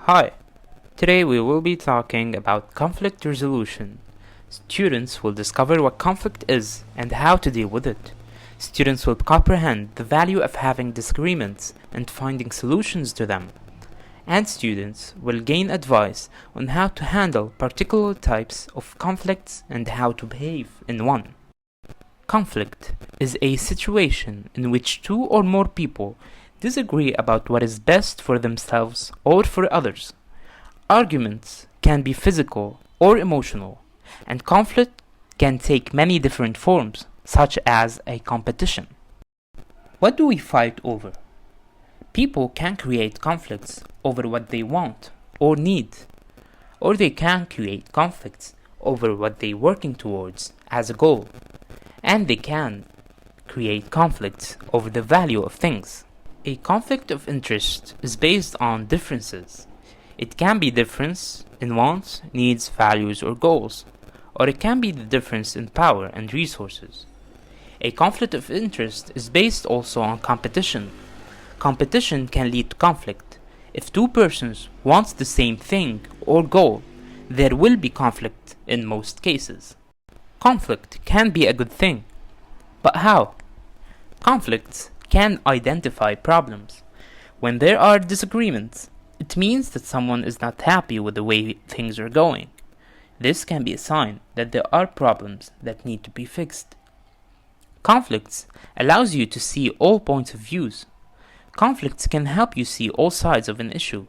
Hi, today we will be talking about conflict resolution. Students will discover what conflict is and how to deal with it. Students will comprehend the value of having disagreements and finding solutions to them. And students will gain advice on how to handle particular types of conflicts and how to behave in one. Conflict is a situation in which two or more people disagree about what is best for themselves or for others. Arguments can be physical or emotional, and conflict can take many different forms, such as a competition. What do we fight over? People can create conflicts over what they want or need, or they can create conflicts over what they're working towards as a goal, and they can create conflicts over the value of things. A conflict of interest is based on differences. It can be difference in wants, needs, values, or goals, or it can be the difference in power and resources. A conflict of interest is based also on competition. Competition can lead to conflict. If two persons want the same thing or goal, there will be conflict in most cases. Conflict can be a good thing. But how? Conflicts can identify problems. When there are disagreements, it means that someone is not happy with the way things are going. This can be a sign that there are problems that need to be fixed. Conflicts allows you to see all points of views. Conflicts can help you see all sides of an issue,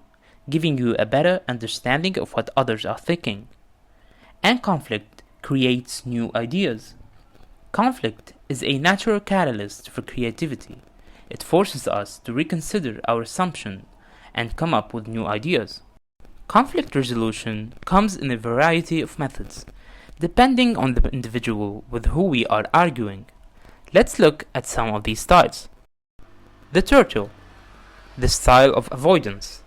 giving you a better understanding of what others are thinking. And conflict creates new ideas. Conflict is a natural catalyst for creativity. It forces us to reconsider our assumption and come up with new ideas. Conflict resolution comes in a variety of methods, depending on the individual with who we are arguing. Let's look at some of these styles. The turtle, the style of avoidance.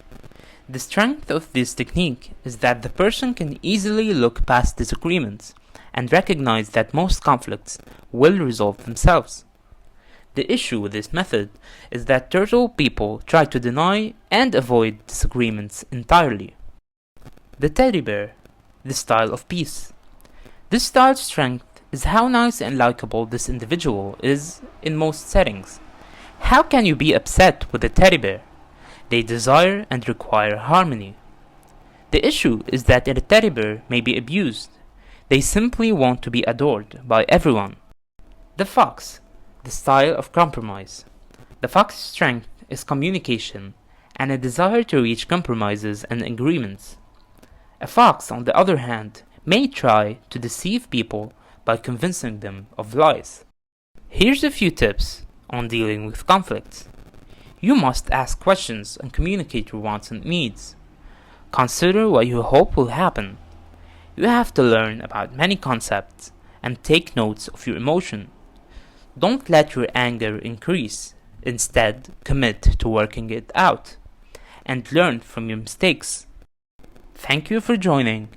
The strength of this technique is that the person can easily look past disagreements and recognize that most conflicts will resolve themselves. The issue with this method is that turtle people try to deny and avoid disagreements entirely. The teddy bear, the style of peace. This style's strength is how nice and likable this individual is in most settings. How can you be upset with a teddy bear? They desire and require harmony. The issue is that a teddy bear may be abused. They simply want to be adored by everyone. The fox, the style of compromise. The fox's strength is communication and a desire to reach compromises and agreements. A fox, on the other hand, may try to deceive people by convincing them of lies. Here's a few tips on dealing with conflicts. You must ask questions and communicate your wants and needs. Consider what you hope will happen. You have to learn about many concepts and take notes of your emotion. Don't let your anger increase. Instead, commit to working it out and learn from your mistakes. Thank you for joining.